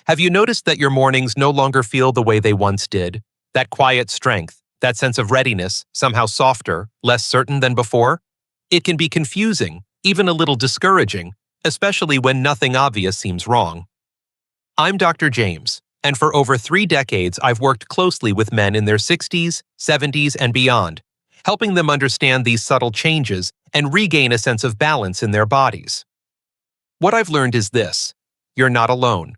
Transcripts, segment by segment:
Have you noticed that your mornings no longer feel the way they once did? That quiet strength, that sense of readiness, somehow softer, less certain than before? It can be confusing, even a little discouraging, especially when nothing obvious seems wrong. I'm Dr. James, and for over 3 decades I've worked closely with men in their 60s, 70s, and beyond, helping them understand these subtle changes and regain a sense of balance in their bodies. What I've learned is this: you're not alone.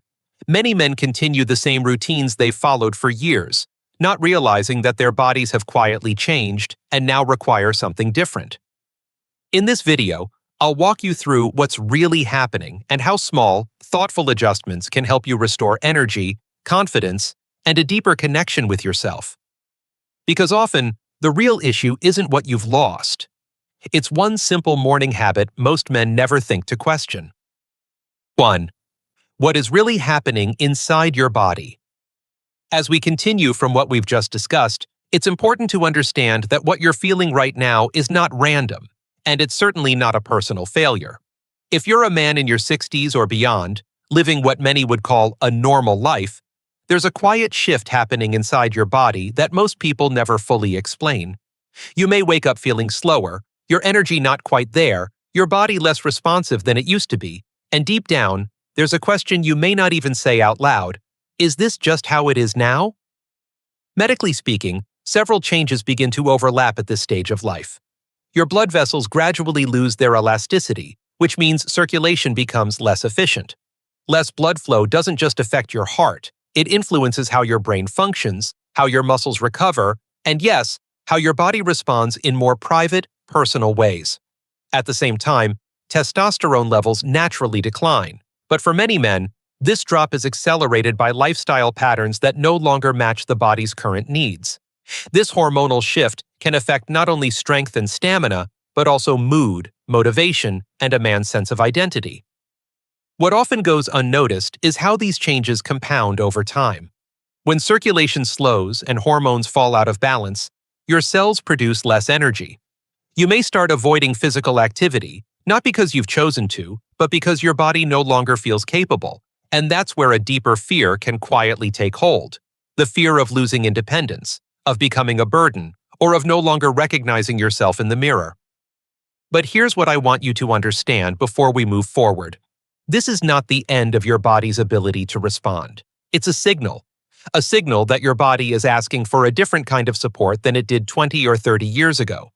Many men continue the same routines they've followed for years, not realizing that their bodies have quietly changed and now require something different. In this video, I'll walk you through what's really happening and how small, thoughtful adjustments can help you restore energy, confidence, and a deeper connection with yourself. Because often, the real issue isn't what you've lost. It's one simple morning habit most men never think to question. 1. What is really happening inside your body? As we continue from what we've just discussed, it's important to understand that what you're feeling right now is not random, and it's certainly not a personal failure. If you're a man in your 60s or beyond, living what many would call a normal life, there's a quiet shift happening inside your body that most people never fully explain. You may wake up feeling slower, your energy not quite there, your body less responsive than it used to be, and deep down, there's a question you may not even say out loud: is this just how it is now? Medically speaking, several changes begin to overlap at this stage of life. Your blood vessels gradually lose their elasticity, which means circulation becomes less efficient. Less blood flow doesn't just affect your heart, it influences how your brain functions, how your muscles recover, and yes, how your body responds in more private, personal ways. At the same time, testosterone levels naturally decline, but for many men, this drop is accelerated by lifestyle patterns that no longer match the body's current needs. This hormonal shift can affect not only strength and stamina, but also mood, motivation, and a man's sense of identity. What often goes unnoticed is how these changes compound over time. When circulation slows and hormones fall out of balance, your cells produce less energy. You may start avoiding physical activity, not because you've chosen to, but because your body no longer feels capable, and that's where a deeper fear can quietly take hold. The fear of losing independence, of becoming a burden, or of no longer recognizing yourself in the mirror. But here's what I want you to understand before we move forward. This is not the end of your body's ability to respond. It's a signal that your body is asking for a different kind of support than it did 20 or 30 years ago.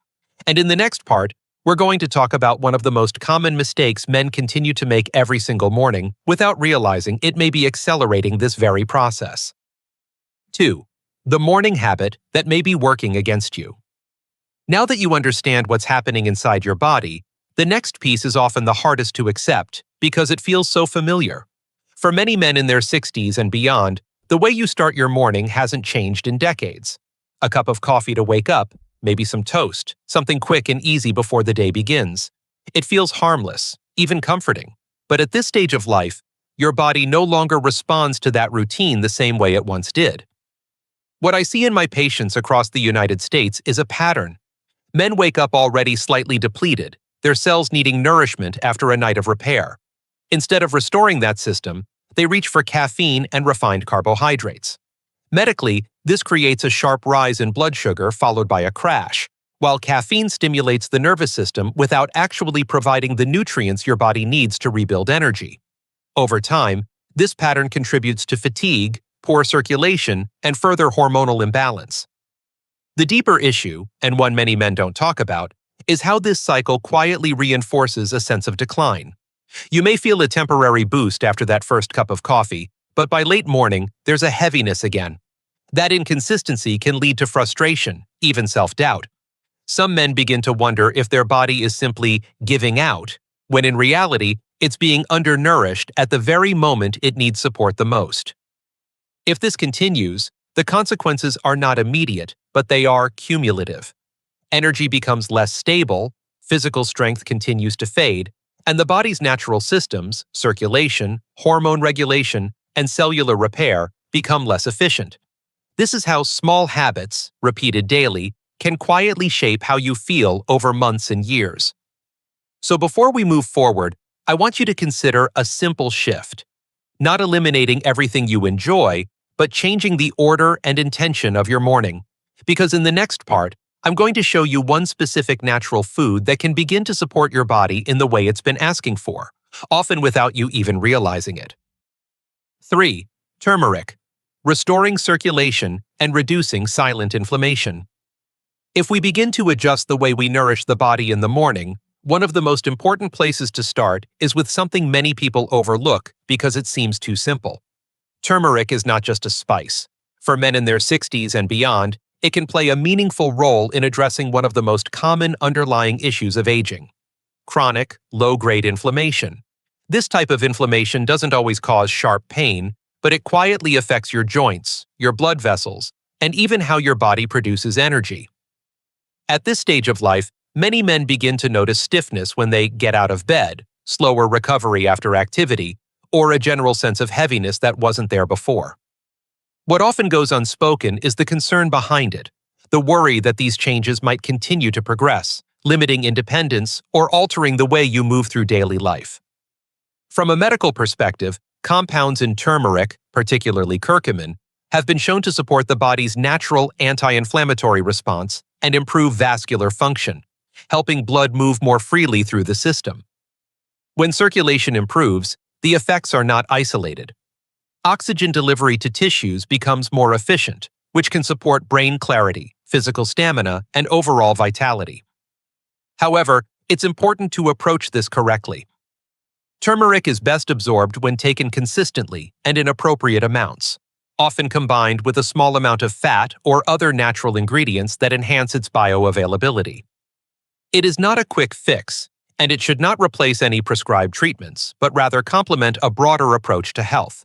And in the next part, we're going to talk about one of the most common mistakes men continue to make every single morning without realizing it may be accelerating this very process. 2. The morning habit that may be working against you. Now that you understand what's happening inside your body, the next piece is often the hardest to accept because it feels so familiar. For many men in their 60s and beyond, the way you start your morning hasn't changed in decades. A cup of coffee to wake up, maybe some toast, something quick and easy before the day begins. It feels harmless, even comforting. But at this stage of life, your body no longer responds to that routine the same way it once did. What I see in my patients across the United States is a pattern. Men wake up already slightly depleted, their cells needing nourishment after a night of repair. Instead of restoring that system, they reach for caffeine and refined carbohydrates. Medically, this creates a sharp rise in blood sugar followed by a crash, while caffeine stimulates the nervous system without actually providing the nutrients your body needs to rebuild energy. Over time, this pattern contributes to fatigue, poor circulation, and further hormonal imbalance. The deeper issue, and one many men don't talk about, is how this cycle quietly reinforces a sense of decline. You may feel a temporary boost after that first cup of coffee, but by late morning, there's a heaviness again. That inconsistency can lead to frustration, even self-doubt. Some men begin to wonder if their body is simply giving out, when in reality, it's being undernourished at the very moment it needs support the most. If this continues, the consequences are not immediate, but they are cumulative. Energy becomes less stable, physical strength continues to fade, and the body's natural systems, circulation, hormone regulation, and cellular repair, become less efficient. This is how small habits, repeated daily, can quietly shape how you feel over months and years. So before we move forward, I want you to consider a simple shift. not eliminating everything you enjoy, but changing the order and intention of your morning. Because in the next part, I'm going to show you one specific natural food that can begin to support your body in the way it's been asking for, often without you even realizing it. 3. Turmeric. Restoring circulation and reducing silent inflammation. If we begin to adjust the way we nourish the body in the morning, one of the most important places to start is with something many people overlook because it seems too simple. Turmeric is not just a spice. For men in their 60s and beyond, it can play a meaningful role in addressing one of the most common underlying issues of aging: chronic, low-grade inflammation. This type of inflammation doesn't always cause sharp pain, but it quietly affects your joints, your blood vessels, and even how your body produces energy. At this stage of life, many men begin to notice stiffness when they get out of bed, slower recovery after activity, or a general sense of heaviness that wasn't there before. What often goes unspoken is the concern behind it, the worry that these changes might continue to progress, limiting independence or altering the way you move through daily life. From a medical perspective, compounds in turmeric, particularly curcumin, have been shown to support the body's natural anti-inflammatory response and improve vascular function, helping blood move more freely through the system. When circulation improves, the effects are not isolated. Oxygen delivery to tissues becomes more efficient, which can support brain clarity, physical stamina, and overall vitality. However, it's important to approach this correctly. Turmeric is best absorbed when taken consistently and in appropriate amounts, often combined with a small amount of fat or other natural ingredients that enhance its bioavailability. It is not a quick fix, and it should not replace any prescribed treatments, but rather complement a broader approach to health.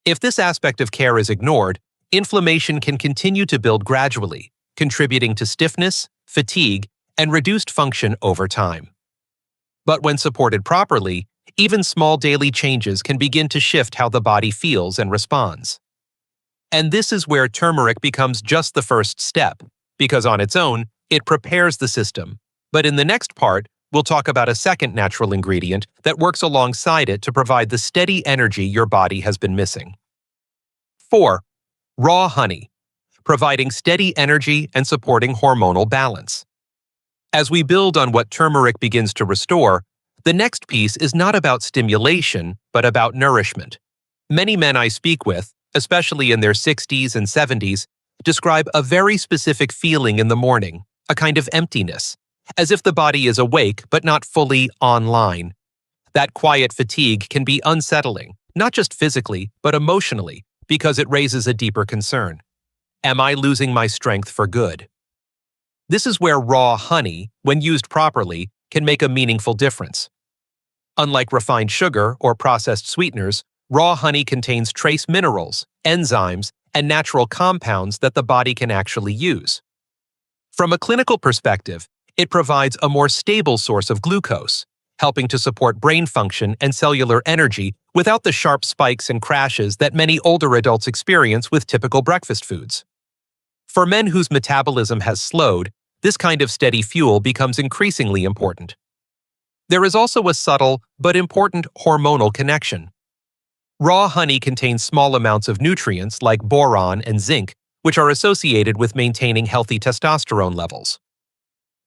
If this aspect of care is ignored, inflammation can continue to build gradually, contributing to stiffness, fatigue, and reduced function over time. But when supported properly, even small daily changes can begin to shift how the body feels and responds. And this is where turmeric becomes just the first step, because on its own, it prepares the system. But in the next part, we'll talk about a second natural ingredient that works alongside it to provide the steady energy your body has been missing. 4. Raw honey, providing steady energy and supporting hormonal balance. As we build on what turmeric begins to restore, the next piece is not about stimulation, but about nourishment. Many men I speak with, especially in their 60s and 70s, describe a very specific feeling in the morning, a kind of emptiness, as if the body is awake but not fully online. That quiet fatigue can be unsettling, not just physically, but emotionally, because it raises a deeper concern. Am I losing my strength for good? This is where raw honey, when used properly, can make a meaningful difference. Unlike refined sugar or processed sweeteners, raw honey contains trace minerals, enzymes, and natural compounds that the body can actually use. From a clinical perspective, it provides a more stable source of glucose, helping to support brain function and cellular energy without the sharp spikes and crashes that many older adults experience with typical breakfast foods. For men whose metabolism has slowed, this kind of steady fuel becomes increasingly important. There is also a subtle but important hormonal connection. Raw honey contains small amounts of nutrients like boron and zinc, which are associated with maintaining healthy testosterone levels.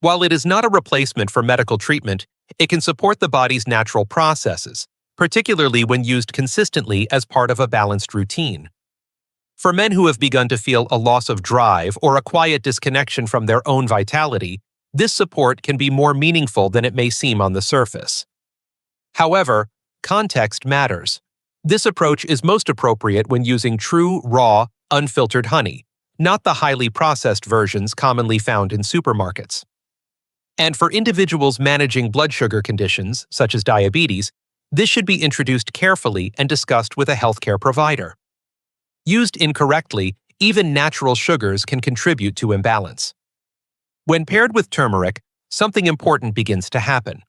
While it is not a replacement for medical treatment, it can support the body's natural processes, particularly when used consistently as part of a balanced routine. For men who have begun to feel a loss of drive or a quiet disconnection from their own vitality, this support can be more meaningful than it may seem on the surface. However, context matters. This approach is most appropriate when using true, raw, unfiltered honey, not the highly processed versions commonly found in supermarkets. And for individuals managing blood sugar conditions, such as diabetes, this should be introduced carefully and discussed with a healthcare provider. Used incorrectly, even natural sugars can contribute to imbalance. When paired with turmeric, something important begins to happen.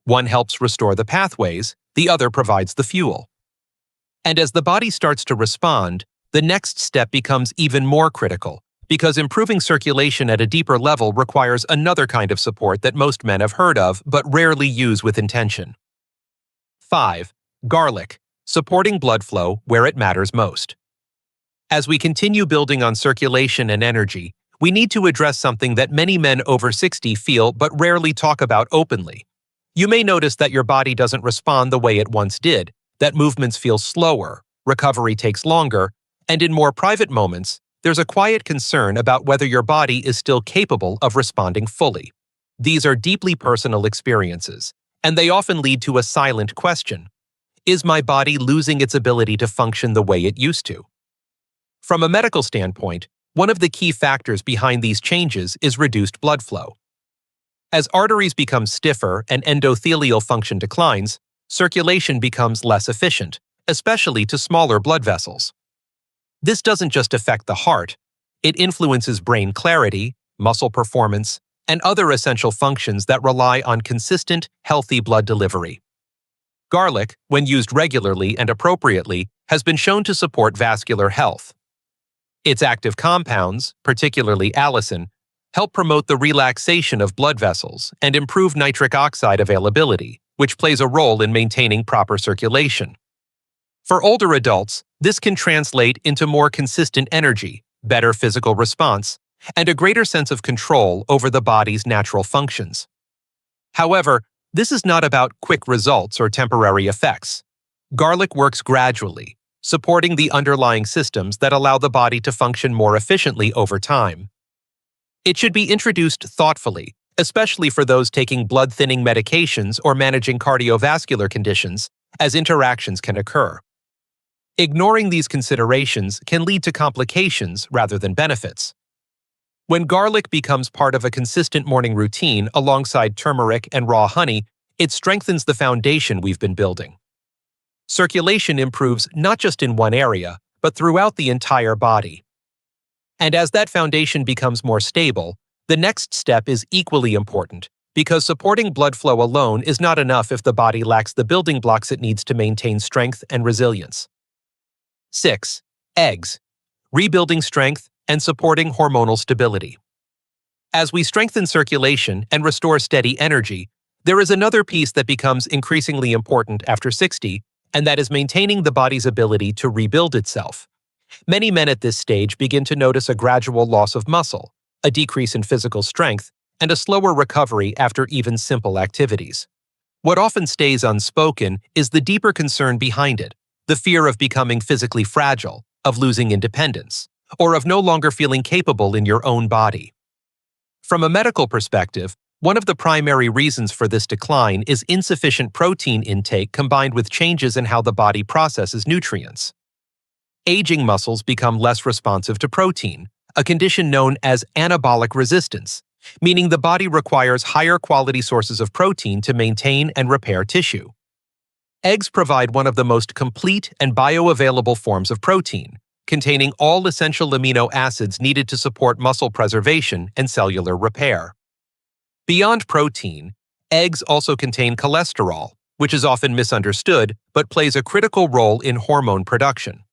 One helps restore the pathways, the other provides the fuel. And as the body starts to respond, the next step becomes even more critical, because improving circulation at a deeper level requires another kind of support that most men have heard of but rarely use with intention. 5. Garlic, supporting blood flow where it matters most. As we continue building on circulation and energy, we need to address something that many men over 60 feel but rarely talk about openly. You may notice that your body doesn't respond the way it once did, that movements feel slower, recovery takes longer, and in more private moments, there's a quiet concern about whether your body is still capable of responding fully. These are deeply personal experiences, and they often lead to a silent question. Is my body losing its ability to function the way it used to? From a medical standpoint, one of the key factors behind these changes is reduced blood flow. As arteries become stiffer and endothelial function declines, circulation becomes less efficient, especially to smaller blood vessels. This doesn't just affect the heart, it influences brain clarity, muscle performance, and other essential functions that rely on consistent, healthy blood delivery. Garlic, when used regularly and appropriately, has been shown to support vascular health. Its active compounds, particularly allicin, help promote the relaxation of blood vessels and improve nitric oxide availability, which plays a role in maintaining proper circulation. For older adults, this can translate into more consistent energy, better physical response, and a greater sense of control over the body's natural functions. However, this is not about quick results or temporary effects. Garlic works gradually, supporting the underlying systems that allow the body to function more efficiently over time. It should be introduced thoughtfully, especially for those taking blood-thinning medications or managing cardiovascular conditions, as interactions can occur. Ignoring these considerations can lead to complications rather than benefits. When garlic becomes part of a consistent morning routine alongside turmeric and raw honey, it strengthens the foundation we've been building. Circulation improves not just in one area, but throughout the entire body. And as that foundation becomes more stable, the next step is equally important, because supporting blood flow alone is not enough if the body lacks the building blocks it needs to maintain strength and resilience. 6. Eggs. Rebuilding strength and supporting hormonal stability. As we strengthen circulation and restore steady energy, there is another piece that becomes increasingly important after 60, and that is maintaining the body's ability to rebuild itself. Many men at this stage begin to notice a gradual loss of muscle, a decrease in physical strength, and a slower recovery after even simple activities. What often stays unspoken is the deeper concern behind it, the fear of becoming physically fragile, of losing independence, or of no longer feeling capable in your own body. From a medical perspective, one of the primary reasons for this decline is insufficient protein intake combined with changes in how the body processes nutrients. Aging muscles become less responsive to protein, a condition known as anabolic resistance, meaning the body requires higher quality sources of protein to maintain and repair tissue. Eggs provide one of the most complete and bioavailable forms of protein, containing all essential amino acids needed to support muscle preservation and cellular repair. Beyond protein, eggs also contain cholesterol, which is often misunderstood but plays a critical role in hormone production.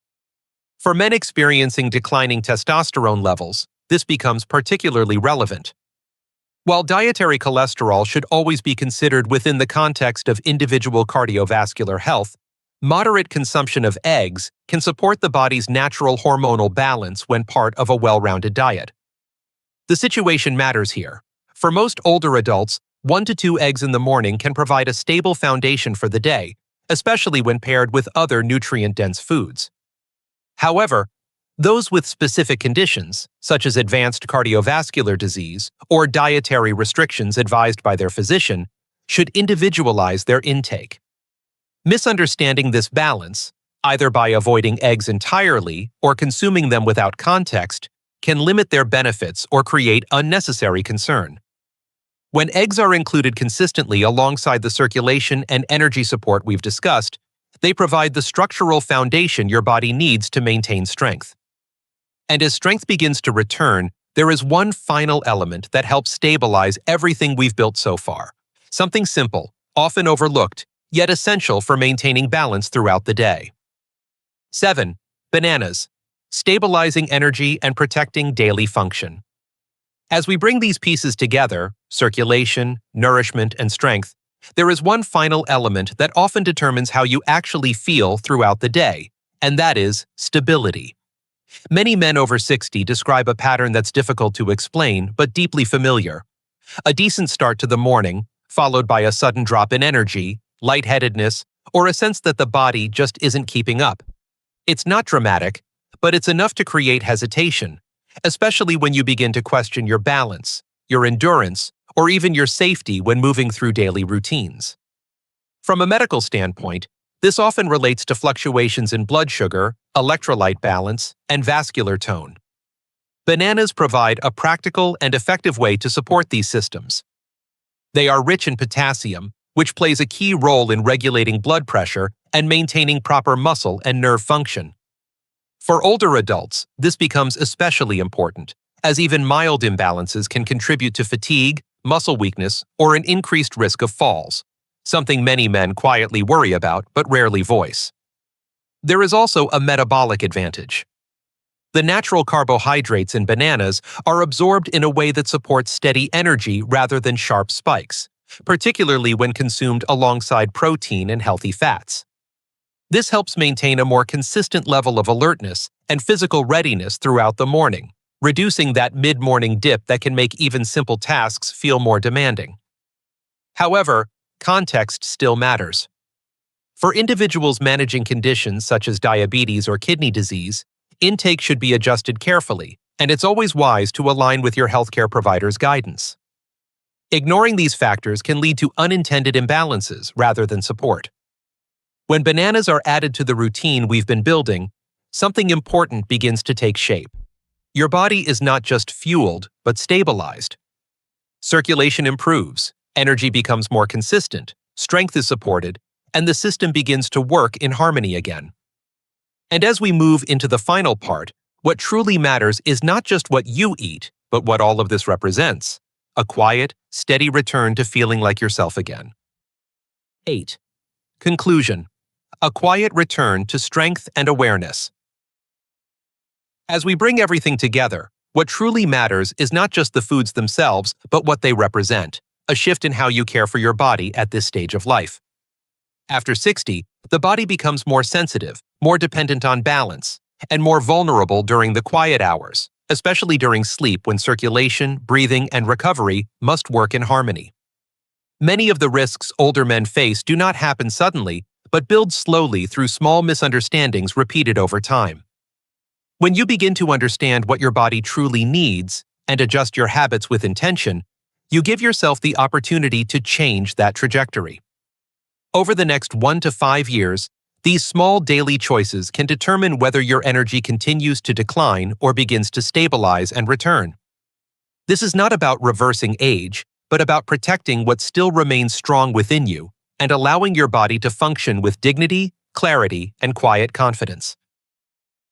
For men experiencing declining testosterone levels, this becomes particularly relevant. While dietary cholesterol should always be considered within the context of individual cardiovascular health, moderate consumption of eggs can support the body's natural hormonal balance when part of a well-rounded diet. The situation matters here. For most older adults, 1 to 2 eggs in the morning can provide a stable foundation for the day, especially when paired with other nutrient-dense foods. However, those with specific conditions, such as advanced cardiovascular disease or dietary restrictions advised by their physician, should individualize their intake. Misunderstanding this balance, either by avoiding eggs entirely or consuming them without context, can limit their benefits or create unnecessary concern. When eggs are included consistently alongside the circulation and energy support we've discussed, they provide the structural foundation your body needs to maintain strength. And as strength begins to return, there is one final element that helps stabilize everything we've built so far. Something simple, often overlooked, yet essential for maintaining balance throughout the day. 7. Bananas. Stabilizing energy and protecting daily function. As we bring these pieces together, circulation, nourishment, and strength, There is one final element that often determines how you actually feel throughout the day, and that is stability. Many men over 60 describe a pattern that's difficult to explain but deeply familiar. A decent start to the morning, followed by a sudden drop in energy, lightheadedness, or a sense that the body just isn't keeping up. It's not dramatic, but it's enough to create hesitation, especially when you begin to question your balance, your endurance, or even your safety when moving through daily routines. From a medical standpoint, this often relates to fluctuations in blood sugar, electrolyte balance, and vascular tone. Bananas provide a practical and effective way to support these systems. They are rich in potassium, which plays a key role in regulating blood pressure and maintaining proper muscle and nerve function. For older adults, this becomes especially important, as even mild imbalances can contribute to fatigue, muscle weakness, or an increased risk of falls, something many men quietly worry about but rarely voice. There is also a metabolic advantage. The natural carbohydrates in bananas are absorbed in a way that supports steady energy rather than sharp spikes, particularly when consumed alongside protein and healthy fats. This helps maintain a more consistent level of alertness and physical readiness throughout the morning, reducing that mid-morning dip that can make even simple tasks feel more demanding. However, context still matters. For individuals managing conditions such as diabetes or kidney disease, intake should be adjusted carefully, and it's always wise to align with your healthcare provider's guidance. Ignoring these factors can lead to unintended imbalances rather than support. When bananas are added to the routine we've been building, something important begins to take shape. Your body is not just fueled, but stabilized. Circulation improves, energy becomes more consistent, strength is supported, and the system begins to work in harmony again. And as we move into the final part, what truly matters is not just what you eat, but what all of this represents: a quiet, steady return to feeling like yourself again. 8. Conclusion: a quiet return to strength and awareness. As we bring everything together, what truly matters is not just the foods themselves, but what they represent, a shift in how you care for your body at this stage of life. After 60, the body becomes more sensitive, more dependent on balance, and more vulnerable during the quiet hours, especially during sleep when circulation, breathing, and recovery must work in harmony. Many of the risks older men face do not happen suddenly, but build slowly through small misunderstandings repeated over time. When you begin to understand what your body truly needs and adjust your habits with intention, you give yourself the opportunity to change that trajectory. Over the next 1 to 5 years, these small daily choices can determine whether your energy continues to decline or begins to stabilize and return. This is not about reversing age, but about protecting what still remains strong within you and allowing your body to function with dignity, clarity, and quiet confidence.